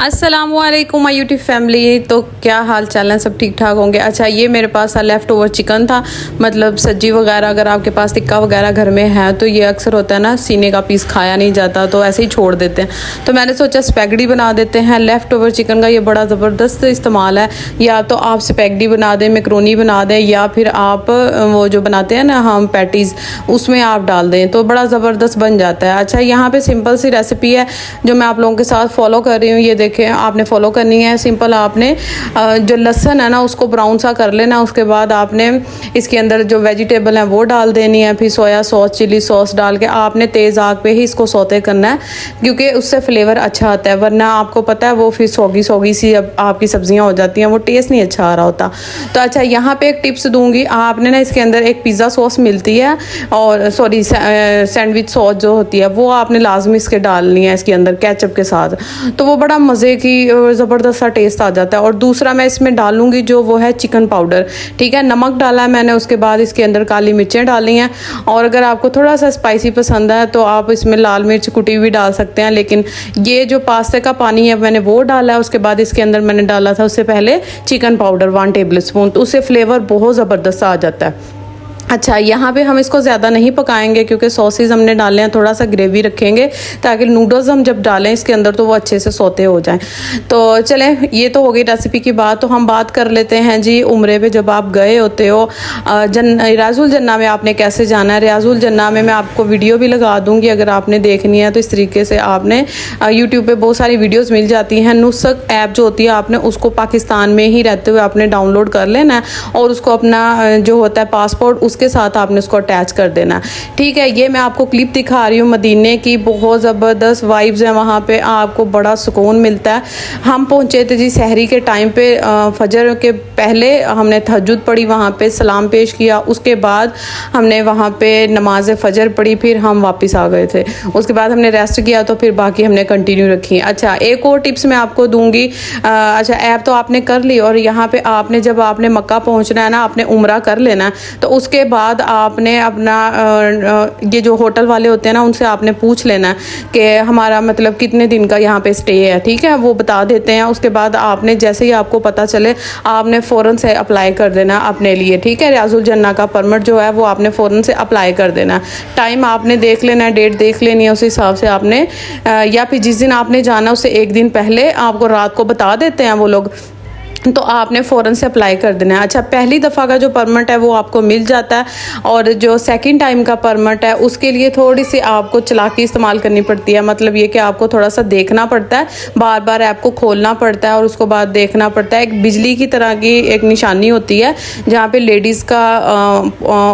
अस्सलामुअलैकुम my YouTube family. तो क्या हाल चाल है, सब ठीक ठाक होंगे। अच्छा, ये मेरे पास लेफ़्ट ओवर चिकन था, मतलब सब्जी वगैरह अगर आपके पास टिक्का वगैरह घर में है तो ये अक्सर होता है ना, सीने का पीस खाया नहीं जाता तो ऐसे ही छोड़ देते हैं। तो मैंने सोचा स्पैगेटी बना देते हैं। लेफ़्ट ओवर चिकन का ये बड़ा ज़बरदस्त इस्तेमाल है। या तो आप स्पैगेटी बना दें, मैक्रोनी बना दें, या फिर आप वो जो बनाते हैं ना हम पैटीज़, उसमें आप डाल दें तो बड़ा ज़बरदस्त बन जाता है। अच्छा, यहाँ पे सिंपल सी रेसिपी है जो मैं आप लोगों के साथ फॉलो कर रही हूँ। ये देखें, आपने फॉलो करनी है। सिंपल आपने जो लहसुन है ना उसको ब्राउन सा कर लेना। उसके बाद आपने इसके अंदर जो वेजिटेबल है वो डाल देनी है। फिर सोया सॉस, चिली सॉस डाल के आपने तेज़ आग पे ही इसको सौते करना है, क्योंकि उससे फ्लेवर अच्छा आता है। वरना आपको पता है वो फिर सौगी सौगी सी अब आपकी सब्जियां हो जाती हैं, वो टेस्ट नहीं अच्छा आ रहा होता। तो अच्छा, यहाँ पे एक टिप्स दूंगी। आपने ना इसके अंदर एक पिज़्ज़ा सॉस मिलती है, और सॉरी सैंडविच सॉस जो होती है वो आपने लाजमी इसके डालनी है इसके अंदर केचप के साथ। तो वो बड़ा मज़े की ज़बरदस्त सा टेस्ट आ जाता है। और दूसरा मैं इसमें डालूंगी जो वो है चिकन पाउडर। ठीक है, नमक डाला है मैंने, उसके बाद इसके अंदर काली मिर्चें डाली हैं। और अगर आपको थोड़ा सा स्पाइसी पसंद है तो आप इसमें लाल मिर्च कुटी हुई डाल सकते हैं। लेकिन ये जो पास्ते का पानी है मैंने वो डाला है। उसके बाद इसके अंदर मैंने डाला था उससे पहले चिकन पाउडर 1 टेबल स्पून, तो उससे फ्लेवर बहुत ज़बरदस्त आ जाता है। अच्छा, यहाँ पे हम इसको ज़्यादा नहीं पकाएंगे क्योंकि सॉसेज हमने डाले हैं, थोड़ा सा ग्रेवी रखेंगे ताकि नूडल्स हम जब डालें इसके अंदर तो वो अच्छे से सौते हो जाएं। तो चलें, ये तो हो गई रेसिपी की बात। तो हम बात कर लेते हैं जी उम्रे पे जब आप गए होते हो रियाजुल जन्ना में आपने कैसे जाना है। रियाजुल जन्ना में मैं आपको वीडियो भी लगा दूँगी, अगर आपने देखनी है तो इस तरीके से आपने यूट्यूब पर बहुत सारी वीडियोज़ मिल जाती हैं। नुस्ख ऐप जो होती है आपने उसको पाकिस्तान में ही रहते हुए आपने डाउनलोड कर लेना है, और उसको अपना जो होता है पासपोर्ट के साथ आपने उसको अटैच कर देना। ठीक है, ये मैं आपको क्लिप दिखा रही हूँ मदीने की। बहुत ज़बरदस्त वाइब्स हैं वहाँ पे, आपको बड़ा सुकून मिलता है। हम पहुँचे थे जी सहरी के टाइम पे, फजर के पहले हमने तहज्जुद पढ़ी, वहाँ पे सलाम पेश किया। उसके बाद हमने वहाँ पे नमाज फजर पढ़ी, फिर हम वापस आ गए थे। उसके बाद हमने रेस्ट किया, तो फिर बाकी हमने कंटिन्यू रखी। अच्छा, एक और टिप्स मैं आपको दूँगी। अच्छा, ऐप तो आपने कर ली, और यहाँ पे आपने जब आपने मक्का पहुँचना है ना, आपने उम्रा कर लेना है। तो उसके बाद आपने अपना ये जो होटल वाले होते हैं ना उनसे आपने पूछ लेना है कि हमारा मतलब कितने दिन का यहाँ पे स्टे है। ठीक है, वो बता देते हैं। उसके बाद आपने जैसे ही आपको पता चले आपने फ़ौरन से अप्लाई कर देना अपने लिए। ठीक है, रियाजुल जन्ना का परमिट जो है वो आपने फ़ौरन से अप्लाई कर देना। टाइम आपने देख लेना है, डेट देख लेनी है, उस हिसाब से आपने या फिर जिस दिन आपने जाना उससे एक दिन पहले आपको रात को बता देते हैं वो लोग, तो आपने फ़ौरन से अप्लाई कर देना है। अच्छा, पहली दफ़ा का जो परमिट है वो आपको मिल जाता है, और जो सेकंड टाइम का परमिट है उसके लिए थोड़ी सी आपको चालाकी इस्तेमाल करनी पड़ती है। मतलब ये कि आपको थोड़ा सा देखना पड़ता है, बार बार ऐप को खोलना पड़ता है और उसको बाद देखना पड़ता है। एक बिजली की तरह की एक निशानी होती है जहाँ पर लेडीज़ का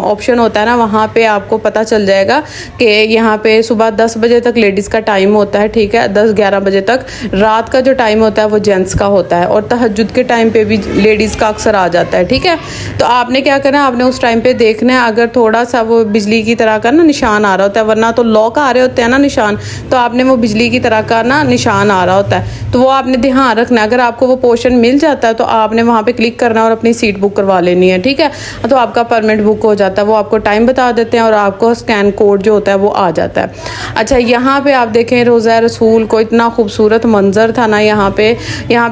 ऑप्शन होता है ना, वहाँ पर आपको पता चल जाएगा कि यहाँ पर सुबह 10 बजे तक लेडीज़ का टाइम होता है। ठीक है, 10-11 बजे तक। रात का जो टाइम होता है वो जेंट्स का होता है, और तहज्जुद के टाइम पे भी लेडीज़ का अक्सर आ जाता है। ठीक है, तो आपने क्या करना है, आपने उस टाइम पे देखना है अगर थोड़ा सा वो बिजली की तरह का ना निशान आ रहा होता है, वरना तो लॉक आ रहे होते हैं ना निशान, तो आपने वो बिजली की तरह का ना निशान आ रहा होता है, तो वो आपने ध्यान रखना है। अगर आपको वो पोर्शन मिल जाता है तो आपने वहाँ पे क्लिक करना और अपनी सीट बुक करवा लेनी है। ठीक है, तो आपका परमिट बुक हो जाता है। वो आपको टाइम बता देते हैं और आपको स्कैन कोड जो होता है वो आ जाता है। अच्छा, यहाँ पे आप देखें रोज़ा रसूल को, इतना खूबसूरत मंजर था ना यहाँ पे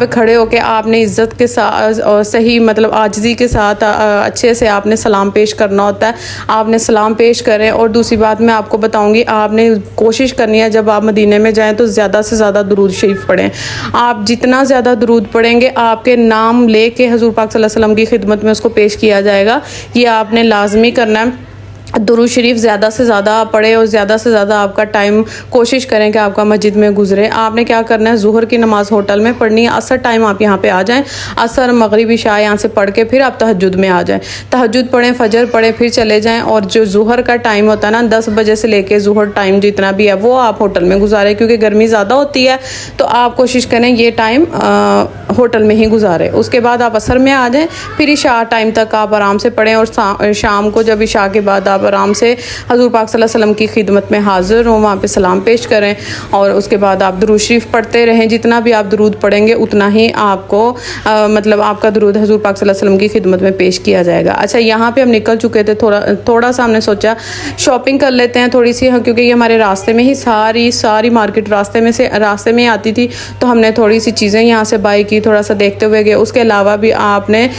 खड़े होके आपने इज़्ज़त के साथ और सही मतलब आजिज़ी के साथ अच्छे से आपने सलाम पेश करना होता है। आपने सलाम पेश करें। और दूसरी बात मैं आपको बताऊंगी, आपने कोशिश करनी है जब आप मदीने में जाएं तो ज़्यादा से ज़्यादा दुरूद शरीफ पढ़ें। आप जितना ज़्यादा दुरूद पढ़ेंगे आपके नाम लेके हज़ूर पाक सल्लल्लाहु अलैहि वसल्लम की खिदमत में उसको पेश किया जाएगा। ये आपने लाजमी करना है। दुरूद शरीफ ज़्यादा से ज़्यादा पढ़े और ज़्यादा से ज़्यादा आपका टाइम कोशिश करें कि आपका मस्जिद में गुजरे। आपने क्या करना है, ज़ुहर की नमाज़ होटल में पढ़नी है, असर टाइम आप यहाँ पे आ जाएं, असर मगरिब इशा यहाँ से पढ़ के फिर आप तहज्जुद में आ जाएं। तहज्जुद पढ़ें, फजर पढ़ें, फिर चले जाएं। और जो ज़ुहर का टाइम होता है ना 10 बजे से लेके ज़ुहर टाइम जितना भी है वो आप होटल में गुजारें, क्योंकि गर्मी ज़्यादा होती है तो आप कोशिश करें ये टाइम होटल में ही गुजारें। उसके बाद आप असर में आ जाएँ, फिर इशा टाइम तक आप आराम से पढ़ें। और शाम को जब इशा के बाद आप आप आराम से हजूर पाक सल्लल्लाहु अलैहि वसल्लम की खिदमत में हाजिर हों, वहाँ पे सलाम पेश करें और उसके बाद आप दुरूद शरीफ पढ़ते रहें। जितना भी आप दुरूद पढ़ेंगे उतना ही आपको मतलब आपका दुरूद हजूर पाक सल्लल्लाहु अलैहि वसल्लम की खिदमत में पेश किया जाएगा। अच्छा, यहाँ पे हम निकल चुके थे, थोड़ा सा हमने सोचा शॉपिंग कर लेते हैं थोड़ी सी, क्योंकि ये हमारे रास्ते में ही सारी मार्केट रास्ते में आती थी, तो हमने थोड़ी सी चीज़ें यहाँ से बाई की, थोड़ा सा देखते हुए गए। उसके अलावा भी आपने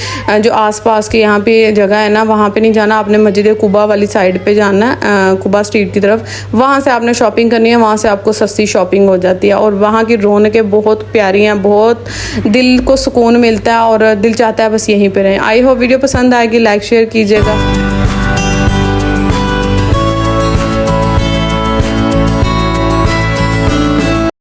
जो आसपास की यहाँ पे जगह है ना, वहाँ पे नहीं जाना, आपने मस्जिद कुबा वाली साइड पे जाना है, कुबा स्ट्रीट की तरफ, वहाँ से आपने शॉपिंग करनी है। वहाँ से आपको सस्ती शॉपिंग हो जाती है और वहाँ की रौनकें बहुत प्यारी हैं, बहुत दिल को सुकून मिलता है और दिल चाहता है बस यहीं पे रहें। आई होप वीडियो पसंद आएगी, लाइक शेयर कीजिएगा।